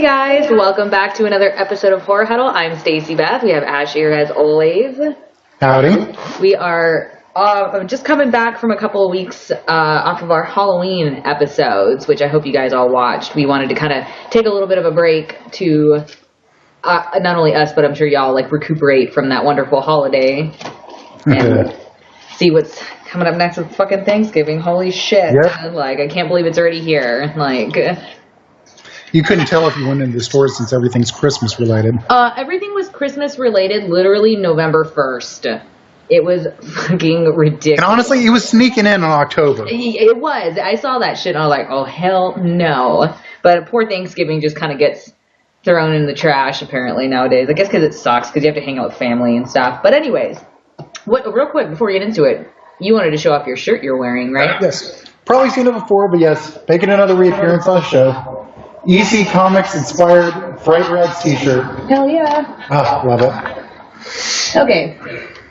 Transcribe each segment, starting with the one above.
Hey guys, welcome back to another episode of Horror Huddle. I'm Stacy Beth. We have Ash here as always. Howdy. We are just coming back from a couple of weeks off of our Halloween episodes, which I hope you guys all watched. We wanted to kind of take a little bit of a break to not only us, but I'm sure y'all recuperate from that wonderful holiday and see what's coming up next with fucking Thanksgiving. Holy shit. Yep. I can't believe it's already here. You couldn't tell if you went into the store since everything's Christmas related. Everything was Christmas related literally November 1st. It was fucking ridiculous. And honestly, it was sneaking in October. It was. I saw that shit and I was like, oh, hell no. But poor Thanksgiving just kind of gets thrown in the trash apparently nowadays. I guess because it sucks because you have to hang out with family and stuff. But anyways, real quick before we get into it, you wanted to show off your shirt you're wearing, right? Yes. Probably seen it before, but yes, making another reappearance on the show. EC Comics inspired Fright Rags t-shirt. Hell yeah. Ah, love it. Okay.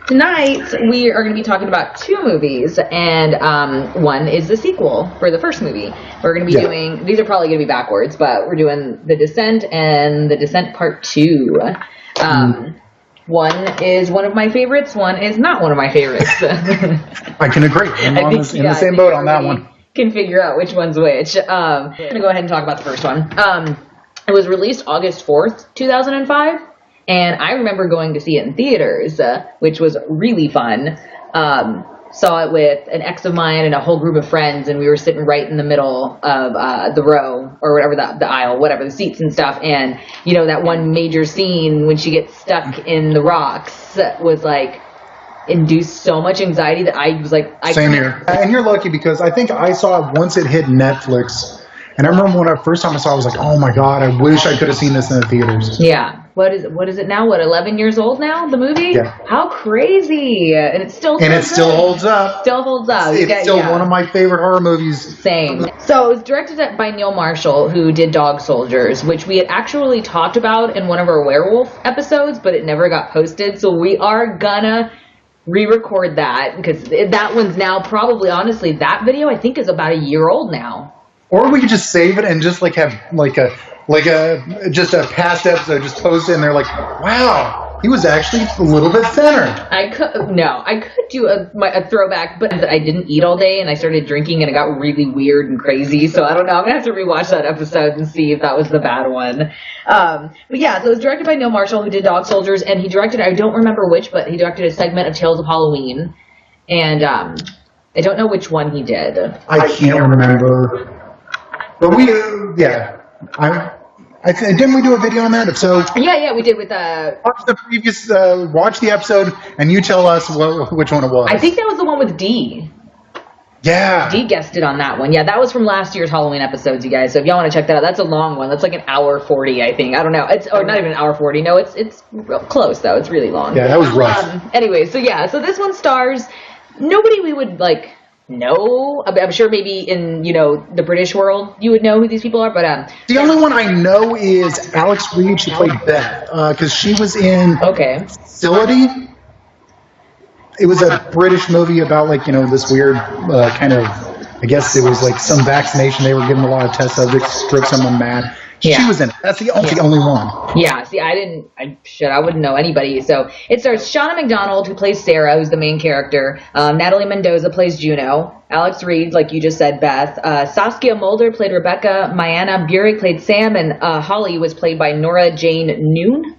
Tonight, we are going to be talking about two movies, and one is the sequel for the first movie. We're going to be doing, these are probably going to be backwards, but we're doing The Descent and The Descent Part 2. One is one of my favorites, one is not one of my favorites. I can agree. I'm in the same boat on that one. Can figure out which one's which. I'm going to go ahead and talk about the first one. It was released August 4th, 2005. And I remember going to see it in theaters, which was really fun. Saw it with an ex of mine and a whole group of friends, and we were sitting right in the middle of the row, or whatever, the aisle, whatever, the seats and stuff. And, you know, that one major scene when she gets stuck in the rocks was induced so much anxiety that I was Same here. And you're lucky because I think I saw it once it hit Netflix. And I remember when the first time I saw it, I was like, oh my God, I wish I could have seen this in the theaters. Yeah. What is it now? 11 years old now, the movie? Yeah. How crazy. And it still holds up. Still holds up. It's still one of my favorite horror movies. Same. So it was directed by Neil Marshall, who did Dog Soldiers, which we had actually talked about in one of our werewolf episodes, but it never got posted. So we are gonna re-record that because that one's now probably, honestly, that video I think is about a year old now. Or we could just save it and just have just a past episode, just post it, and they're like, wow, he was actually a little bit thinner. I could do a throwback, but I didn't eat all day and I started drinking and it got really weird and crazy. So I don't know. I'm gonna have to rewatch that episode and see if that was the bad one. But yeah, so it was directed by Neil Marshall, who did Dog Soldiers, and he directed, I don't remember which, but he directed a segment of Tales of Halloween, and I don't know which one he did. I can't remember. But didn't we do a video on that? If so, yeah, we did with watch the episode, and you tell us which one it was. I think that was the one with D. Yeah, D guested on that one. Yeah, that was from last year's Halloween episodes, you guys. So if y'all want to check that out, that's a long one. That's like an hour 40, I think. I don't know. Or not even an hour 40. No, it's real close though. It's really long. Yeah, that was rough. Anyway, so this one stars nobody we would know. I'm sure maybe in, the British world you would know who these people are, but the only one I know is Alex Reed. She played Beth because she was in Facility. It was a British movie about this weird kind of, I guess it was some vaccination they were giving a lot of test subjects, drove someone mad. Yeah. She was in it. That's the only one. Yeah, see, I wouldn't know anybody. So it stars Shauna McDonald, who plays Sarah, who's the main character. Natalie Mendoza plays Juno. Alex Reed, like you just said, Beth. Saskia Mulder played Rebecca. Mayanna Burek played Sam. And Holly was played by Nora Jane Noon.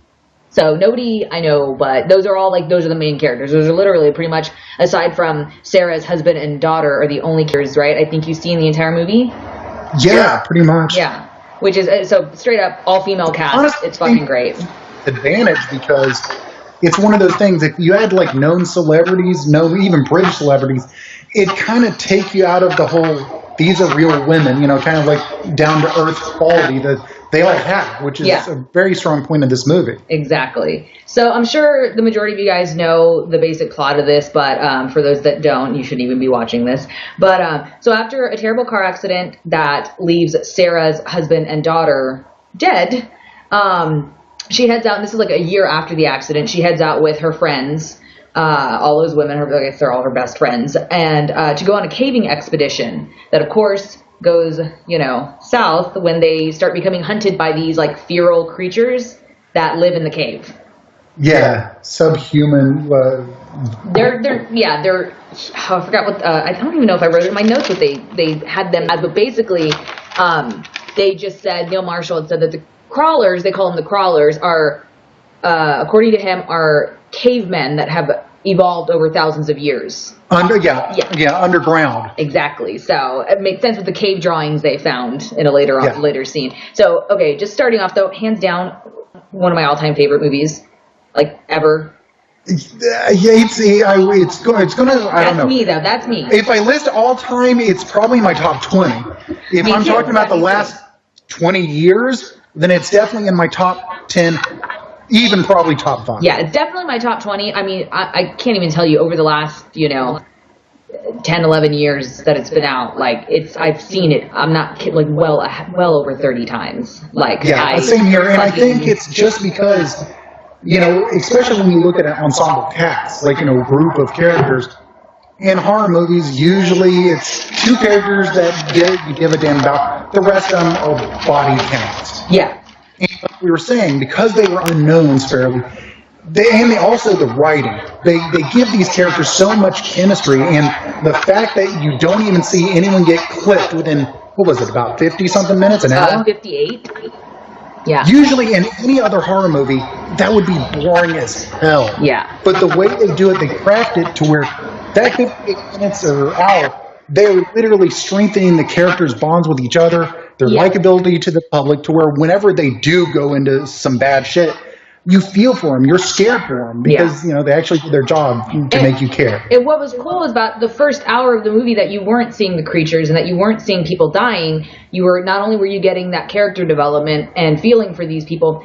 So nobody I know, but those are all those are the main characters. Those are literally pretty much, aside from Sarah's husband and daughter, are the only characters, right? I think you've seen the entire movie? Yeah, pretty much. Yeah. Which is, so straight up, all-female cast. Honestly, it's fucking great. Advantage because it's one of those things, if you had known celebrities, even British celebrities, it kind of take you out of the whole, these are real women, kind of down-to-earth quality that they all have, which is a very strong point of this movie. Exactly. So I'm sure the majority of you guys know the basic plot of this, but for those that don't, you shouldn't even be watching this. But so after a terrible car accident that leaves Sarah's husband and daughter dead, she heads out, and this is a year after the accident, she heads out with her friends, all those women, I guess they're all her best friends, and to go on a caving expedition that, of course, goes, south when they start becoming hunted by these like feral creatures that live in the cave. Yeah, subhuman. They're I forgot what I don't even know if I wrote it in my notes what they had them as, but basically they just said, Neil Marshall had said that the crawlers, they call them the crawlers, are according to him are cavemen that have evolved over thousands of years. Underground. Exactly. So it makes sense with the cave drawings they found in a later scene. So okay, just starting off though, hands down, one of my all-time favorite movies. Like ever. It's gonna. I don't know. That's me though. That's me. If I list all time, it's probably my top 20. If I'm talking about the last 20 years, then it's definitely in my top 10, even probably top 5. Yeah, it's definitely my top 20. I mean, I can't even tell you over the last 10, 11 years that it's been out. Like I've seen it. I'm not kidding. Like well over 30 times. Like same here. And I think it's just because. Especially when you look at an ensemble cast, like, group of characters. In horror movies, usually it's 2 characters that you give a damn about. The rest of them are body counts. Yeah. And like we were saying, because they were unknowns fairly, they also the writing. They give these characters so much chemistry, and the fact that you don't even see anyone get clipped within, what was it, about 50-something minutes, an hour? 58. Yeah. Usually in any other horror movie, that would be boring as hell. Yeah. But the way they do it, they craft it to where that 58 minutes or hour, they're literally strengthening the characters' bonds with each other, their likability to the public, to where whenever they do go into some bad shit, you feel for them. You're scared for them because, they actually do their job to make you care. And what was cool is about the first hour of the movie that you weren't seeing the creatures and that you weren't seeing people dying. You were not only were you getting that character development and feeling for these people.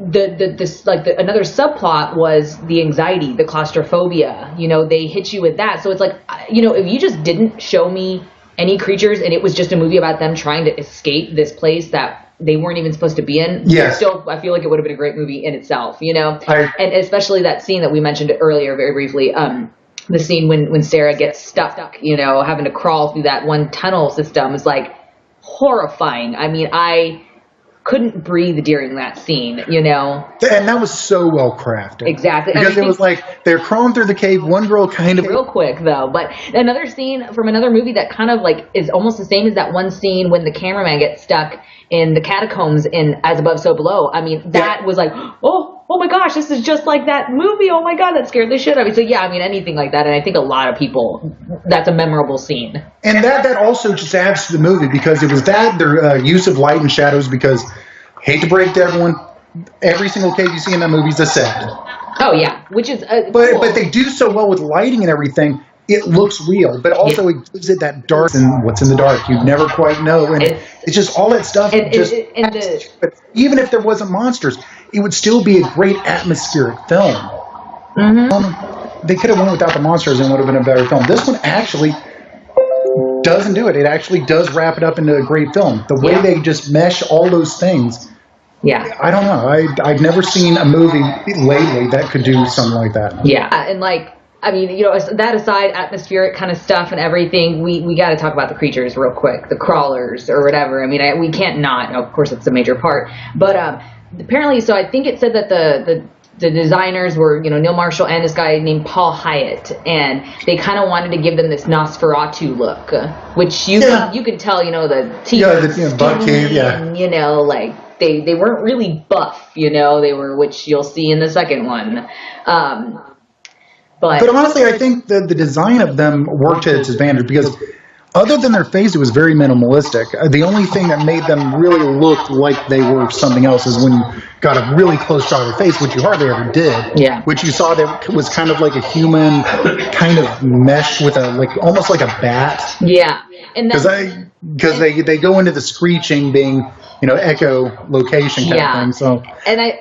Another subplot was the anxiety, the claustrophobia. They hit you with that. So it's like, if you just didn't show me any creatures and it was just a movie about them trying to escape this place that they weren't even supposed to be in. Yes. Still, I feel like it would have been a great movie in itself, and especially that scene that we mentioned earlier very briefly, the scene when Sarah gets stuck, having to crawl through that one tunnel system is like horrifying. I mean, I couldn't breathe during that scene, And that was so well crafted. Exactly. Because it was like they're crawling through the cave, one girl kind of... Real quick, though. But another scene from another movie that kind of like is almost the same as that one scene when the cameraman gets stuck in the catacombs in As Above, So Below. I mean, that was like, oh my gosh, this is just like that movie. Oh my God, that scared the shit out of me. So yeah, I mean, anything like that. And I think a lot of people, that's a memorable scene. And that also just adds to the movie because it was their use of light and shadows because, hate to break it to everyone, every single cave you see in that movie is a set. Oh yeah, which is cool. But they do so well with lighting and everything. It looks real, but also it gives it that dark and what's in the dark. You never quite know, and it's just all that stuff. But even if there wasn't monsters, it would still be a great atmospheric film. Mm-hmm. They could have went without the monsters and it would have been a better film. This one actually doesn't do it. It actually does wrap it up into a great film. The way they just mesh all those things. Yeah. I don't know. I've never seen a movie lately that could do something like that. Yeah, and I mean, that aside, atmospheric kind of stuff and everything, we got to talk about the creatures real quick, the crawlers or whatever. I mean, we can't not. Of course, it's a major part. But apparently, so I think it said that the designers were, Neil Marshall and this guy named Paul Hyatt, and they kind of wanted to give them this Nosferatu look, which you can tell, the teeth, the butt cave, and, like they weren't really buff, they were, which you'll see in the second one. But honestly, I think the design of them worked to its advantage because other than their face, it was very minimalistic. The only thing that made them really look like they were something else is when you got a really close shot of their face, which you hardly ever did. Yeah. Which you saw that was kind of like a human kind of mesh with almost like a bat. Yeah. Because they go into the screeching being, echolocation kind of thing. So,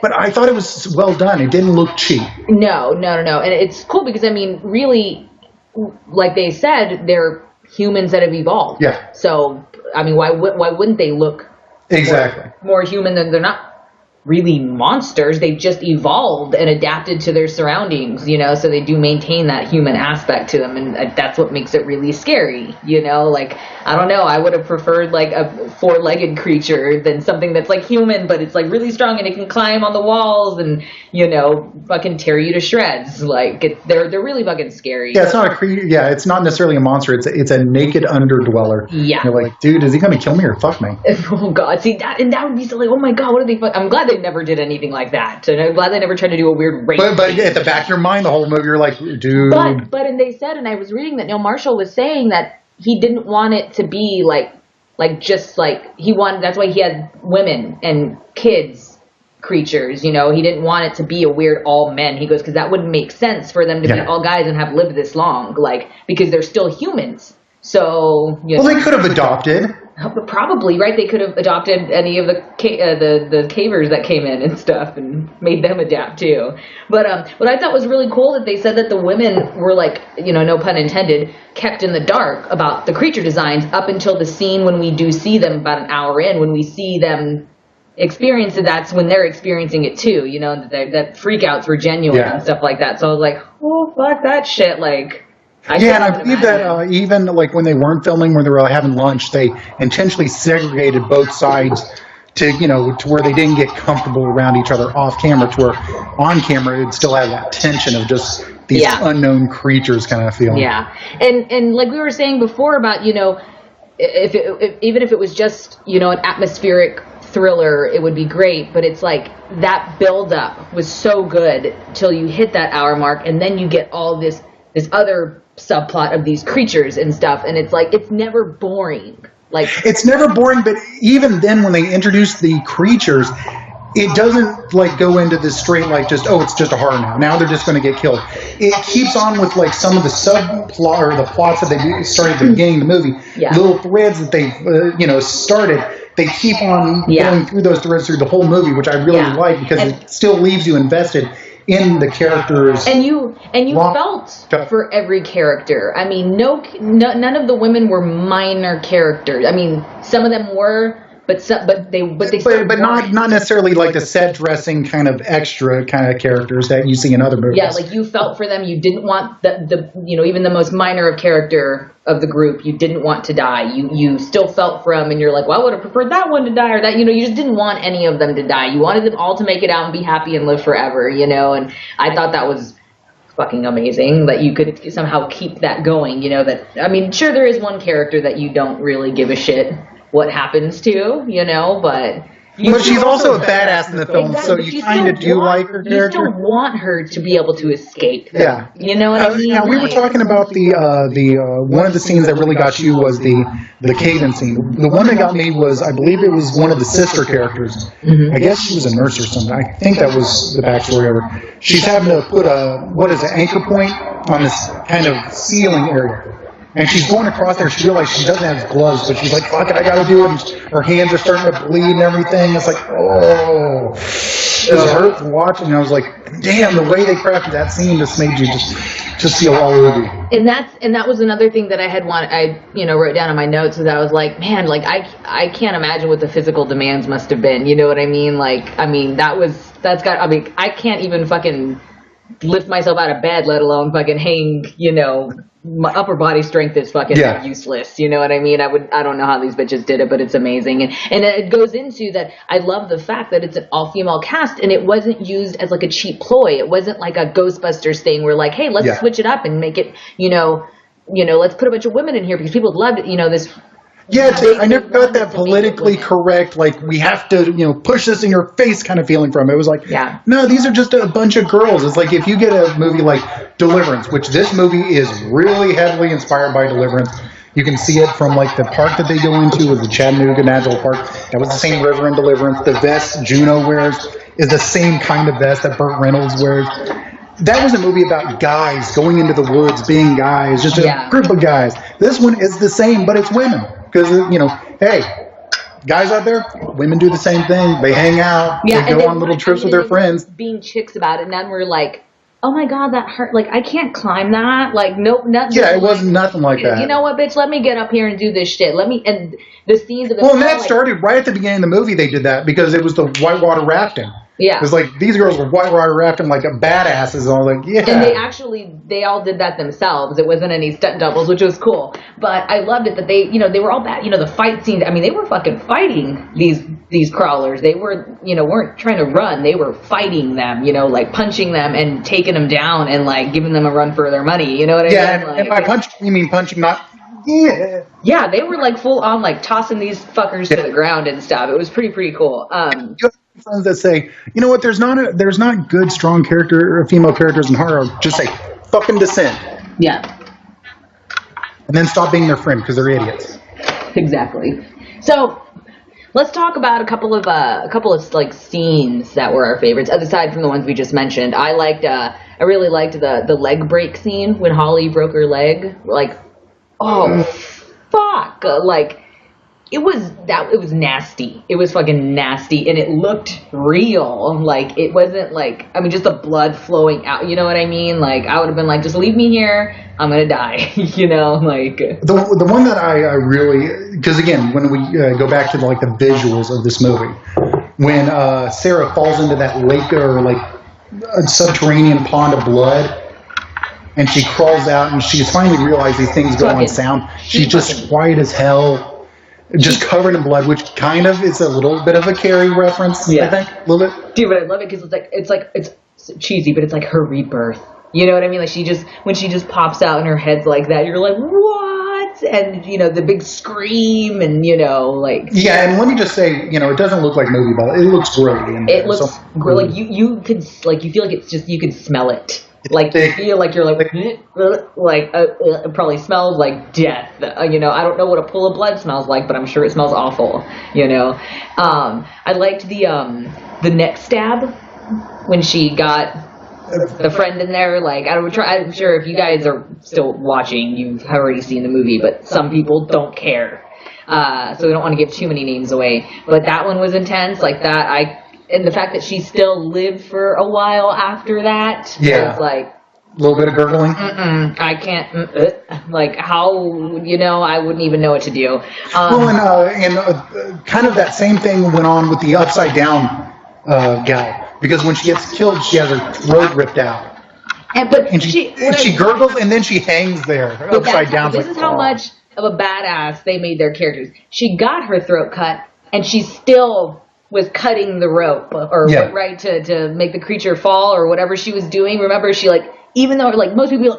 but I thought it was well done. It didn't look cheap. No. And it's cool because, I mean, really, like they said, they're humans that have evolved. Yeah. So, I mean, why wouldn't they look exactly more human than they're not? really monsters. They've just evolved and adapted to their surroundings, you know, so they do maintain that human aspect to them, and that's what makes it really scary, you know. Like, I don't know, I would have preferred like a four-legged creature than something that's like human, but it's like really strong and it can climb on the walls and, you know, fucking tear you to shreds. Like, they're really fucking scary. Yeah, it's not a creature. Yeah, it's not necessarily a monster. It's a naked underdweller. Yeah. You're like, dude, is he going to kill me or fuck me? Oh god, see that, and that would be so like, oh my god, what are they? I'm glad they never did anything like that, and I'm glad they never tried to do a weird rape. But at the back of your mind, the whole movie, you're like, dude. But and they said, and I was reading that Neil Marshall was saying that he didn't want it to be like just like he wanted. That's why he had women and kids creatures. You know, he didn't want it to be a weird all men. He goes, because that wouldn't make sense for them to be all guys and have lived this long, like, because they're still humans. So, you know, well, they could have adopted. Probably, right? They could have adopted any of the cavers that came in and stuff and made them adapt too. But what I thought was really cool that they said that the women were like, you know, no pun intended, kept in the dark about the creature designs up until the scene when we do see them about an hour in, when we see them experience it. That's when they're experiencing it too, you know, that freakouts were genuine and stuff like that. So I was like, oh, fuck that shit, like... and I believe that even like when they weren't filming, when they were having lunch, they intentionally segregated both sides to, you know, to where they didn't get comfortable around each other off camera, to where on camera it'd still have that tension of just these unknown creatures kind of feeling. Yeah, and like we were saying before about, you know, even if it was just, you know, an atmospheric thriller, it would be great, but it's like that build up was so good till you hit that hour mark, and then you get all this other subplot of these creatures and stuff, and it's like, it's never boring. Like, it's never boring, but even then when they introduce the creatures, it doesn't like go into this straight like just, oh, it's just a horror now they're just going to get killed. It keeps on with like some of the subplot or the plots that they started at the beginning of the movie, little threads that they you know, started. They keep on going through those threads through the whole movie, which I really like, because it still leaves you invested in the characters, and you felt for every character. I mean, none of the women were minor characters. I mean, some of them were, but not necessarily like the set dressing kind of extra kind of characters that you see in other movies. Yeah, like you felt for them. You didn't want the you know, even the most minor of character of the group, you didn't want to die. You still felt for them, and you're like, well, I would have preferred that one to die, or that, you know, you just didn't want any of them to die. You wanted them all to make it out and be happy and live forever, you know. And I thought that was fucking amazing that you could somehow keep that going, you know. That, I mean, sure, there is one character that you don't really give a shit what happens to, you know, but she's also a badass in the film, so you kind of do like her character. You still want her to be able to escape. Yeah, you know what I mean. Now, we were talking about the one of the scenes that really got you was the cave-in scene. The one that got me was, I believe it was one of the sister characters. Mm-hmm. I guess she was a nurse or something. I think that was the backstory of her. She's having to put an anchor point on this kind of ceiling area. And she's going across there. She realizes she doesn't have gloves, but she's like, fuck it, I gotta do it. And her hands are starting to bleed and everything. It's like, oh. It was hurtful watching. And I was like, damn, the way they crafted that scene just made you just feel all over you. And that was another thing that I wrote down in my notes, is I was like, man, like I can't imagine what the physical demands must have been. You know what I mean? Like, I mean, I can't even fucking lift myself out of bed, let alone fucking hang, you know. My upper body strength is fucking useless. You know what I mean? I don't know how these bitches did it, but it's amazing. And it goes into that. I love the fact that it's an all female cast, and it wasn't used as like a cheap ploy. It wasn't like a Ghostbusters thing where like, hey, let's switch it up and make it, you know, let's put a bunch of women in here because people loved it. You know, this. Yeah, I never got that politically correct, like, we have to, you know, push this in your face kind of feeling from it. It was like, no, these are just a bunch of girls. It's like if you get a movie like Deliverance, which this movie is really heavily inspired by Deliverance. You can see it from, like, the park that they go into was the Chattanooga National Park. That was the same river in Deliverance. The vest Juno wears is the same kind of vest that Burt Reynolds wears. That was a movie about guys going into the woods, being guys, just a group of guys. This one is the same, but it's women. Because, you know, hey, guys out there, women do the same thing. They hang out. They go on little trips with their friends. Being chicks about it. And then we're like, oh my god, that hurt. Like, I can't climb that. Like, nope, nothing. Yeah, it wasn't nothing like that. You know what, bitch? Let me get up here and do this shit. And the scenes of the and that started right at the beginning of the movie. They did that because it was the whitewater rafting. Yeah. It was like, these girls were whitewater rafting like a badasses. And I was like, yeah. And they all did that themselves. It wasn't any stunt doubles, which was cool. But I loved it that they were all bad. The fight scene, I mean, they were fucking fighting these crawlers. They were, weren't trying to run. They were fighting them, like punching them and taking them down and like giving them a run for their money. You know what I mean? Yeah, and by punching, you mean punching, not... Yeah. Yeah, they were like full on like tossing these fuckers to the ground and stuff. It was pretty cool. You have friends that say, you know what? There's not good strong female characters in horror. Just say fucking descend. Yeah. And then stop being their friend because they're idiots. Exactly. So let's talk about a couple of like scenes that were our favorites, aside from the ones we just mentioned. I really liked the leg break scene when Holly broke her leg. Like, oh fuck! Like, it was nasty. It was fucking nasty, and it looked real. Like, it wasn't like, I mean, just the blood flowing out. You know what I mean? Like, I would have been like, just leave me here. I'm gonna die. Like the one that I really, because again, when we go back to the visuals of this movie, when Sarah falls into that lake or like a subterranean pond of blood. And she crawls out, and she's finally realized these things go on sound. She's just white as hell, just covered in blood, which kind of is a little bit of a Carrie reference, I think, a little bit. Dude, but I love it because it's cheesy, but it's like her rebirth. You know what I mean? Like, when she just pops out and her head's like that, you're like, what? And the big scream, and like. Yeah, and let me just say, it doesn't look like movie ball. It looks great. It looks great. Like you could you feel like it's just, you could smell it. Like, you feel like you're like it probably smells like death. I don't know what a pool of blood smells like, but I'm sure it smells awful. I liked the neck stab when she got the friend in there. Like, I'm sure if you guys are still watching, you've already seen the movie, but some people don't care. So we don't want to give too many names away. But that one was intense. Like that, and the fact that she still lived for a while after that was like... A little bit of gurgling? I can't... Like, how... I wouldn't even know what to do. And kind of that same thing went on with the Upside Down gal. Because when she gets killed, she has her throat ripped out. And she gurgles, and then she hangs there, upside down. This is how much of a badass they made their characters. She got her throat cut, and she still... was cutting the rope to make the creature fall or whatever she was doing. Remember, she even though most people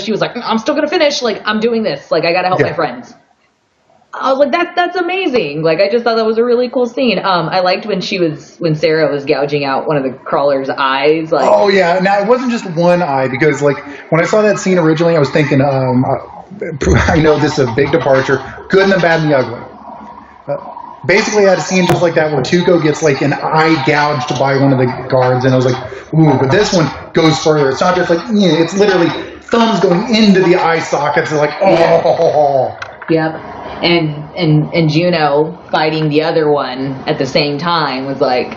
she was like, I'm still gonna finish, I'm doing this, I gotta help my friends. I was like, that's amazing. I just thought that was a really cool scene. I liked when when Sarah was gouging out one of the crawler's eyes. Oh yeah, now it wasn't just one eye, because when I saw that scene originally, I was thinking, I know this is a big departure, good and the bad and the ugly. Basically, I had a scene just like that where Tuco gets an eye gouged by one of the guards, and I was like, ooh, but this one goes further. It's not just it's literally thumbs going into the eye sockets. They're like, oh. Yep. And Juno fighting the other one at the same time was like...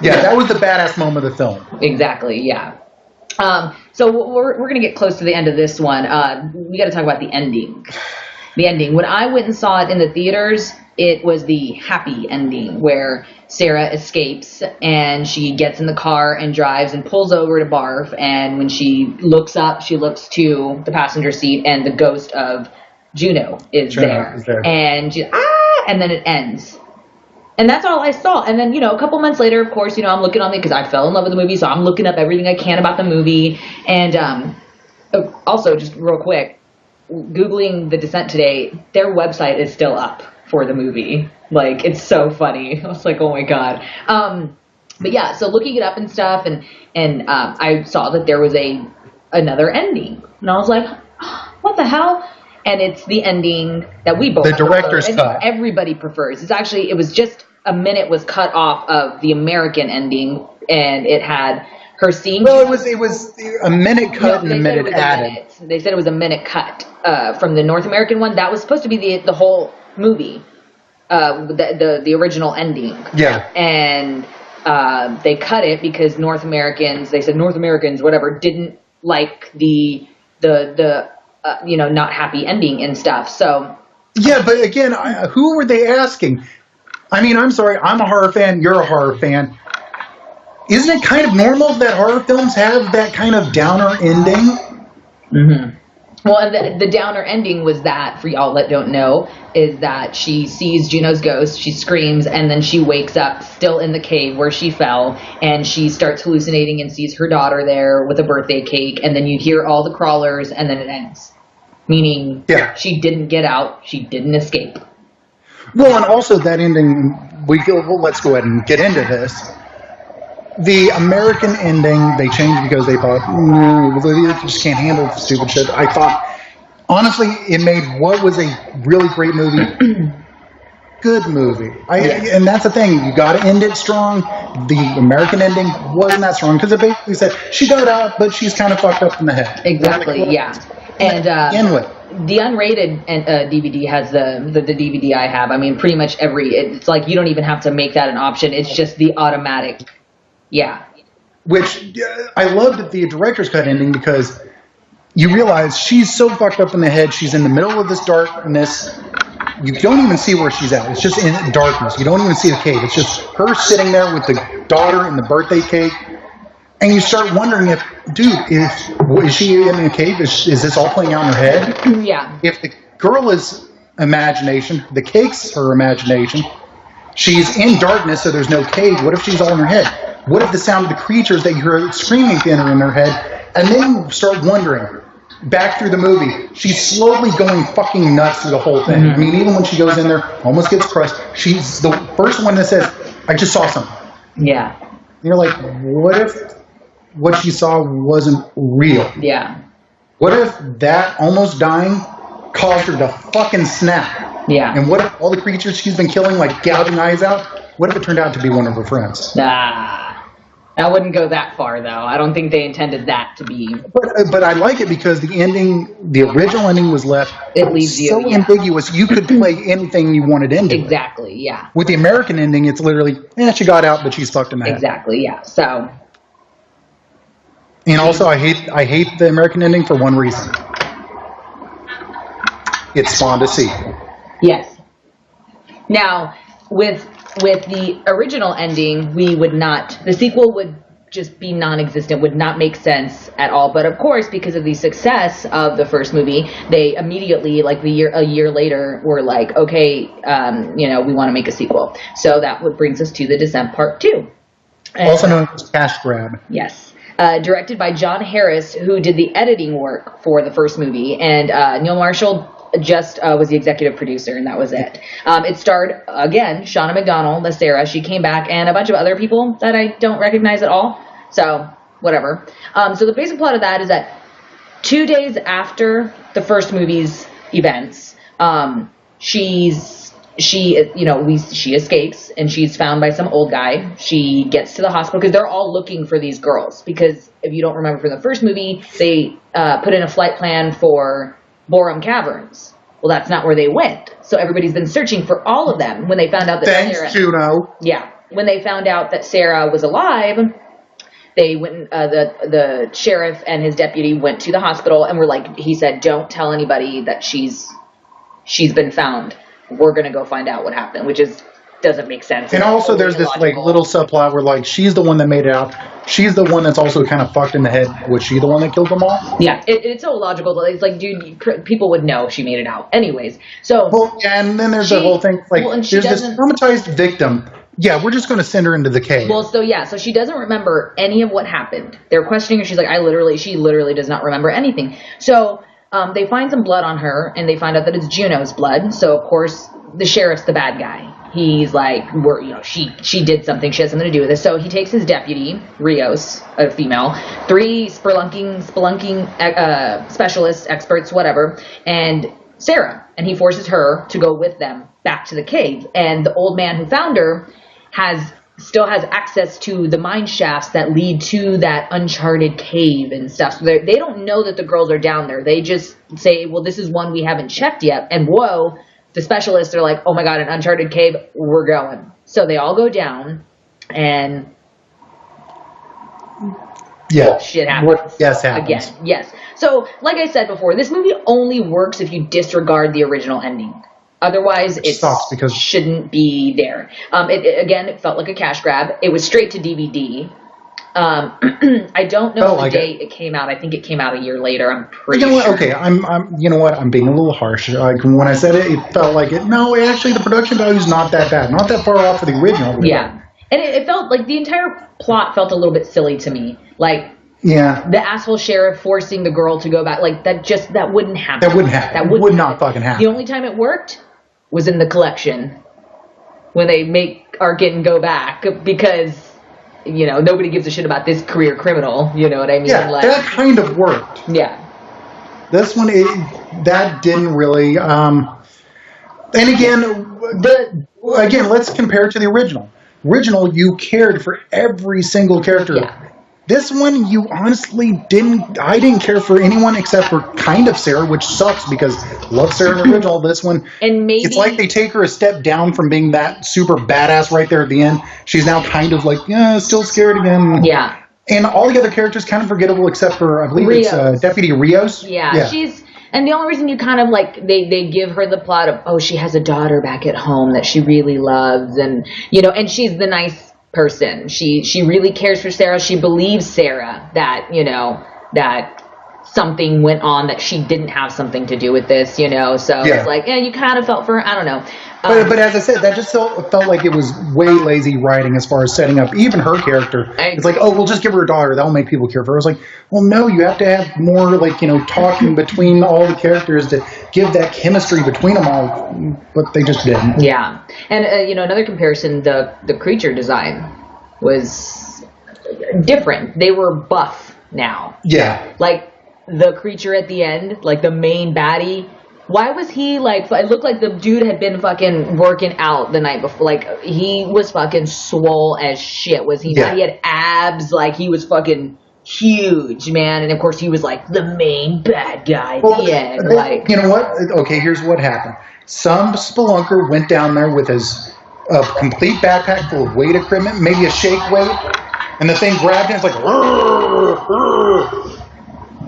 Yeah, that was the badass moment of the film. Exactly, yeah. So we're going to get close to the end of this one. We got to talk about the ending. The ending. When I went and saw it in the theaters... It was the happy ending where Sarah escapes and she gets in the car and drives and pulls over to barf. And when she looks up, she looks to the passenger seat and the ghost of Juno is there. And she, and then it ends. And that's all I saw. And then, a couple months later, of course, I'm looking on it because I fell in love with the movie. So I'm looking up everything I can about the movie. And also, just real quick, Googling The Descent today, their website is still up for the movie. It's so funny. I was like, oh my god. But yeah, so looking it up and stuff, and I saw that there was another ending, and I was like, what the hell? And it's the ending that we both the director's cut. Everybody prefers. It was just a minute was cut off of the American ending, and it had her seeing. Well, it was a minute cut and a minute added. They said it was a minute cut from the North American one. That was supposed to be the whole movie, the original ending. Yeah. And they cut it because North Americans, whatever, didn't like the not happy ending and stuff. So yeah, but again, who were they asking? I mean, I'm sorry, I'm a horror fan, you're a horror fan. Isn't it kind of normal that horror films have that kind of downer ending? Mm-hmm. Well, the downer ending was that, for y'all that don't know, is that she sees Juno's ghost, she screams, and then she wakes up still in the cave where she fell, and she starts hallucinating and sees her daughter there with a birthday cake, and then you hear all the crawlers, and then it ends. Meaning, she didn't get out, she didn't escape. Well, and also that ending, let's go ahead and get into this. The American ending, they changed because they thought, they just can't handle the stupid shit. I thought, honestly, it made what was a really great movie, good movie. And that's the thing, you got to end it strong. The American ending wasn't that strong because it basically said she got out, but she's kind of fucked up in the head. Exactly, yeah. And the unrated DVD has the DVD I have. I mean, pretty much it's like you don't even have to make that an option. It's just the automatic. Yeah. Which I loved the director's cut ending because you realize she's so fucked up in the head. She's in the middle of this darkness. You don't even see where she's at. It's just in darkness. You don't even see the cave. It's just her sitting there with the daughter and the birthday cake. And you start wondering if, dude, is she in a cave? Is this all playing out in her head? Yeah. If the girl is imagination, the cake's her imagination, she's in darkness, so there's no cave. What if she's all in her head? What if the sound of the creatures that you hear screaming are in her head? And then you start wondering, back through the movie, she's slowly going fucking nuts through the whole thing. Mm-hmm. I mean, even when she goes in there, almost gets crushed, she's the first one that says, I just saw something. Yeah. You're like, what if what she saw wasn't real? Yeah. What if that almost dying caused her to fucking snap? Yeah. And what if all the creatures she's been killing, like gouging eyes out, what if it turned out to be one of her friends? I wouldn't go that far, though. I don't think they intended that to be. But I like it because the original ending was left it leaves you, so ambiguous. You could play anything you wanted into it. Exactly, yeah. With the American ending, it's literally, she got out, but she's fucked in the head. Exactly, yeah. So. And also, I hate the American ending for one reason. It spawned a sequel. Yes. Now, with the original ending, the sequel would just be non-existent, would not make sense at all. But of course, because of the success of the first movie, they immediately, like a year later, were like, okay, we want to make a sequel. So that brings us to The Descent Part 2. Also known as Cash Grab. Yes. Directed by John Harris, who did the editing work for the first movie, and Neil Marshall just was the executive producer, and that was it. It starred, again, Shauna McDonald as Sarah. She came back, and a bunch of other people that I don't recognize at all. So, whatever. So the basic plot of that is that 2 days after the first movie's events, she escapes, and she's found by some old guy. She gets to the hospital because they're all looking for these girls. Because if you don't remember from the first movie, they put in a flight plan for Borum Caverns. Well, that's not where they went. So everybody's been searching for all of them. When they found out that Thanks, Juno. Yeah. When they found out that Sarah was alive, they went. The sheriff and his deputy went to the hospital and were like, he said, "Don't tell anybody that she's been found. We're gonna go find out what happened," which doesn't make sense. And also, there's this little subplot where she's the one that made it out. She's the one that's also kind of fucked in the head. Was she the one that killed them all? Yeah, it's so illogical. But it's like, dude, people would know she made it out. Anyways, so. Well, yeah, and then there's the whole thing. There's this traumatized victim. Yeah, we're just going to send her into the cave. Well, so she doesn't remember any of what happened. They're questioning her. She's like, she literally does not remember anything. So they find some blood on her, and they find out that it's Juno's blood. So of course, the sheriff's the bad guy. He's like, she did something. She has something to do with this. So he takes his deputy, Rios, a female, 3 spelunking specialists, experts, whatever, and Sarah, and he forces her to go with them back to the cave. And the old man who found her still has access to the mine shafts that lead to that uncharted cave and stuff. So they don't know that the girls are down there. They just say, well, this is one we haven't checked yet. And whoa, the specialists are like, oh my God, an uncharted cave, we're going. So they all go down, and shit happens. Happens. Again, yes. So, like I said before, this movie only works if you disregard the original ending. Otherwise, it shouldn't be there. It felt like a cash grab. It was straight to DVD. I don't know the date it came out. I think it came out a year later. I'm pretty sure. Okay, you know what? I'm being a little harsh. Like when I said it, it felt like it. No, actually, the production value is not that bad. Not that far off for the original. Yeah, and it felt like the entire plot felt a little bit silly to me. Like, the asshole sheriff forcing the girl to go back. Like that wouldn't happen. That wouldn't happen. That would not fucking happen. The only time it worked was in the collection when they make Arkin go back because. Nobody gives a shit about this career criminal. You know what I mean? Yeah, that kind of worked. Yeah. This one, that didn't really. And again, let's compare it to the original. Original, you cared for every single character. Yeah. This one, you honestly didn't. I didn't care for anyone except for kind of Sarah, which sucks because I love Sarah in the original. This one, and maybe it's like they take her a step down from being that super badass right there at the end. She's now kind of like, still scared again. Yeah. And all the other characters kind of forgettable except for I believe it's Deputy Rios. Yeah, she's. And the only reason you kind of like they give her the plot of she has a daughter back at home that she really loves and and she's the nice person. She really cares for Sarah. She believes Sarah that that something went on that she didn't have something to do with this. So it's like you kind of felt for her. I don't know. But as I said, that just felt like it was way lazy writing as far as setting up even her character. It's like, we'll just give her a daughter. That'll make people care for her. I was like, well, no, you have to have more talking between all the characters to give that chemistry between them all. But they just didn't. Yeah. And, another comparison, the creature design was different. They were buff now. Yeah. Like the creature at the end, like the main baddie. Why was he like? It looked like the dude had been fucking working out the night before. Like he was fucking swole as shit. Was he? Yeah. He had abs. Like he was fucking huge, man. And of course, he was like the main bad guy. You know what? Okay, here's what happened. Some spelunker went down there with his complete backpack full of weight equipment, maybe a shake weight, and the thing grabbed him. It's like.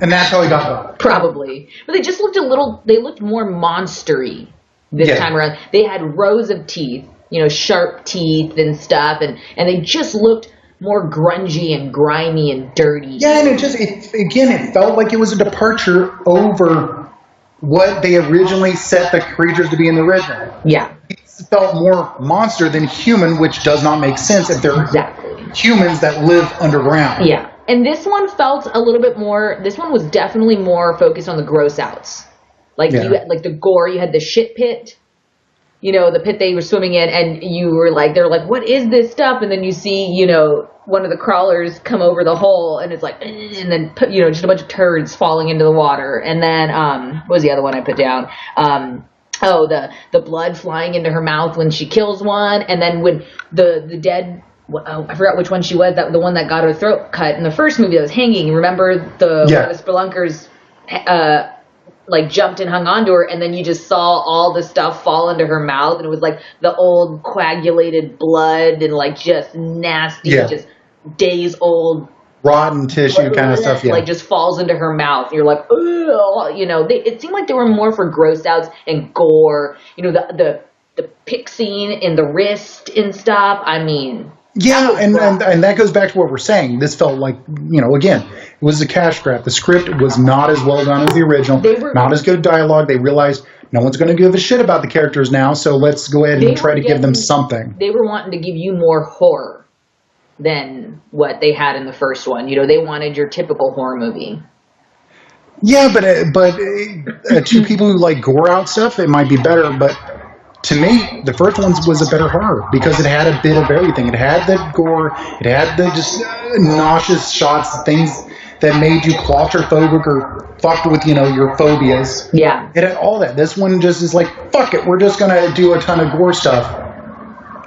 And that's how he got up. Probably. But they just looked they looked more monstery this time around. They had rows of teeth, sharp teeth and stuff, and they just looked more grungy and grimy and dirty. Yeah, and it felt like it was a departure over what they originally set the creatures to be in the original. Yeah. It felt more monster than human, which does not make sense if they're humans that live underground. Yeah. And this one felt a little bit more. This one was definitely more focused on the gross outs, like like the gore. You had the shit pit, the pit they were swimming in, and they're like, what is this stuff? And then you see, one of the crawlers come over the hole, and it's like, and then just a bunch of turds falling into the water. And then what was the other one I put down? The blood flying into her mouth when she kills one, and then when the dead. I forgot which one she was. The one that got her throat cut in the first movie that was hanging. Remember one of the spelunkers jumped and hung onto her, and then you just saw all the stuff fall into her mouth, and it was like the old coagulated blood and just nasty, just days old rotten tissue kind of stuff. Yeah, just falls into her mouth. You're like, ugh, it seemed like they were more for gross outs and gore. The pick scene in the wrist and stuff. I mean. Yeah, and that goes back to what we're saying. This felt like, again, it was a cash grab. The script was not as well done as the original. Not as good dialogue. They realized no one's going to give a shit about the characters now, so let's go ahead and try to give them something. They were wanting to give you more horror than what they had in the first one. They wanted your typical horror movie. Yeah, but to people who like gore out stuff, it might be better, but... To me, the first one was a better horror because it had a bit of everything. It had the gore, it had the just nauseous shots, things that made you claustrophobic or fucked with, your phobias. Yeah. It had all that. This one just is like, fuck it, we're just going to do a ton of gore stuff.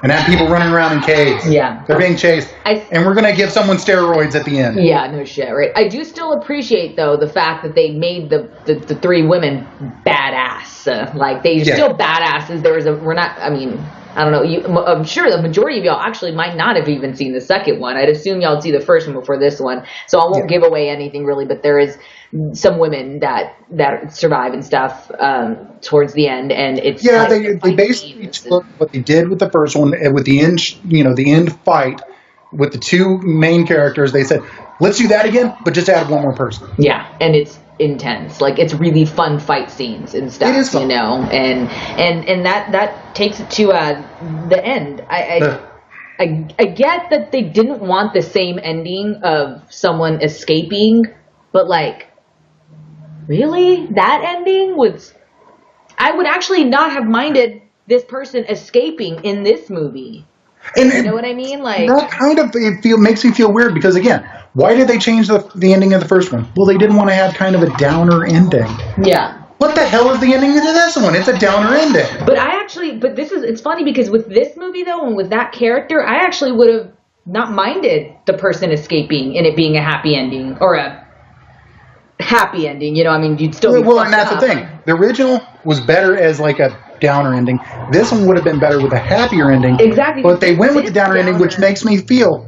And have people running around in caves. Yeah. They're being chased. And we're going to give someone steroids at the end. Yeah, no shit, right? I do still appreciate, though, the fact that they made the three women badass. They're still badasses. I don't know. I'm sure the majority of y'all actually might not have even seen the second one. I'd assume y'all would see the first one before this one. So I won't give away anything really, but there is some women that survive and stuff towards the end, and it's they basically took what they did with the first one with the end fight with the two main characters. They said, let's do that again, but just add one more person. Yeah, and it's intense. Like, it's really fun fight scenes and stuff. It is fun. And that takes it to the end. I get that they didn't want the same ending of someone escaping, but like, really? That ending was... I would actually not have minded this person escaping in this movie. And you know what I mean? Like, that kind of makes me feel weird because, again, why did they change the ending of the first one? Well, they didn't want to have kind of a downer ending. Yeah. What the hell is the ending to this one? It's a downer ending. But it's funny because with this movie, though, and with that character, I actually would have not minded the person escaping and it being a happy ending or a happy ending. You know, I mean, you'd still be and that's the thing. The original was better as like a downer ending. This one would have been better with a happier ending. Exactly. But they went with the downer ending, which makes me feel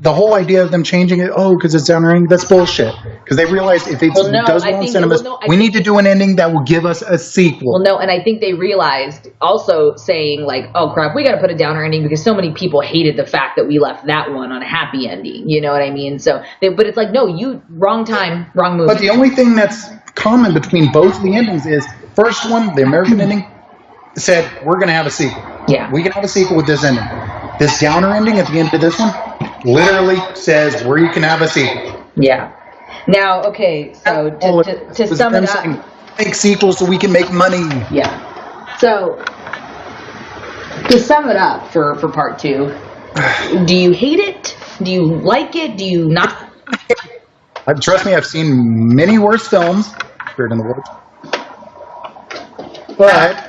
the whole idea of them changing it, because it's downer ending, that's bullshit. Because they realized if it does well in cinemas, we need to do an ending that will give us a sequel. Well, no, and I think they realized also saying like, oh crap, we got to put a downer ending because so many people hated the fact that we left that one on a happy ending. You know what I mean? So, but it's like, no, wrong time, wrong movie. But the only thing that's common between both of the endings is, first one, the American ending, said, we're going to have a sequel. Yeah. We can have a sequel with this ending. This downer ending at the end of this one literally says where you can have a sequel. Yeah. Now, okay, so to sum it up. Make sequels so we can make money. Yeah. So, to sum it up for part 2, do you hate it? Do you like it? Do you not? Trust me, I've seen many worse films. Spirit in the Woods. But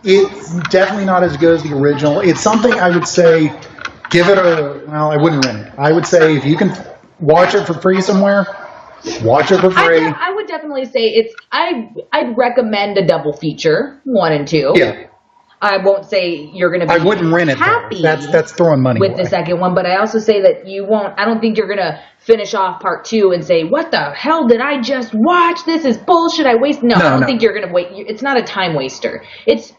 it's definitely not as good as the original. It's something I would say, give it I wouldn't rent it. I would say if you can watch it for free somewhere, watch it for free. I would definitely say I'd recommend a double feature, 1 and 2. Yeah. I won't say you're going to be I wouldn't rent it. happy. That's throwing money with away. the second one, but I also say that you won't. I don't think you're going to finish off part 2 and say, "What the hell did I just watch? This is bullshit. I waste." No, I don't think you're going to wait. It's not a time waster. It's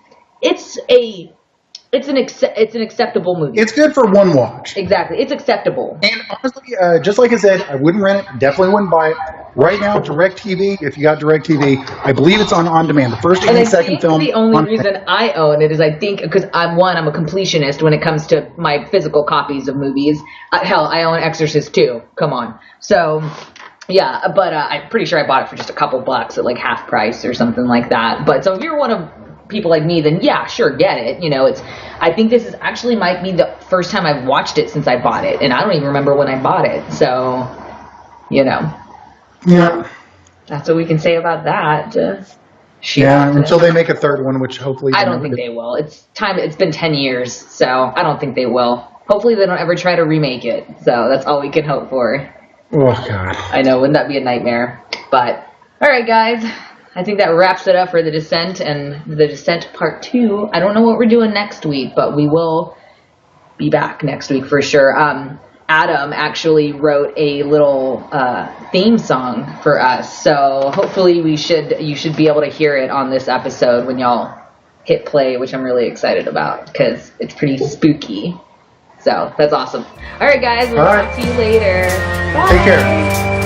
an acceptable movie. It's good for one watch. Exactly, it's acceptable. And honestly, just like I said, I wouldn't rent it. Definitely wouldn't buy it. Right now, DirecTV, if you got DirecTV, I believe it's on demand. The first and second film. The only reason I own it is I think because I'm a completionist when it comes to my physical copies of movies. Hell, I own Exorcist 2. Come on. So, yeah, but I'm pretty sure I bought it for just a couple bucks at like half price or something like that. But so if you're one of people like me, then yeah, sure, get it. You know, I think this is actually might be the first time I've watched it since I bought it, and I don't even remember when I bought it. So, you know. Yeah. That's what we can say about that. Until they make a third one, which hopefully I don't think they will. It's been 10 years, so I don't think they will. Hopefully they don't ever try to remake it. So that's all we can hope for. Oh God. I know, wouldn't that be a nightmare? But all right, guys. I think that wraps it up for The Descent and The Descent Part 2. I don't know what we're doing next week, but we will be back next week for sure. Adam actually wrote a little theme song for us, so hopefully you should be able to hear it on this episode when y'all hit play, which I'm really excited about because it's pretty spooky. So that's awesome. All right, guys, we'll talk to you later. Bye. Take care.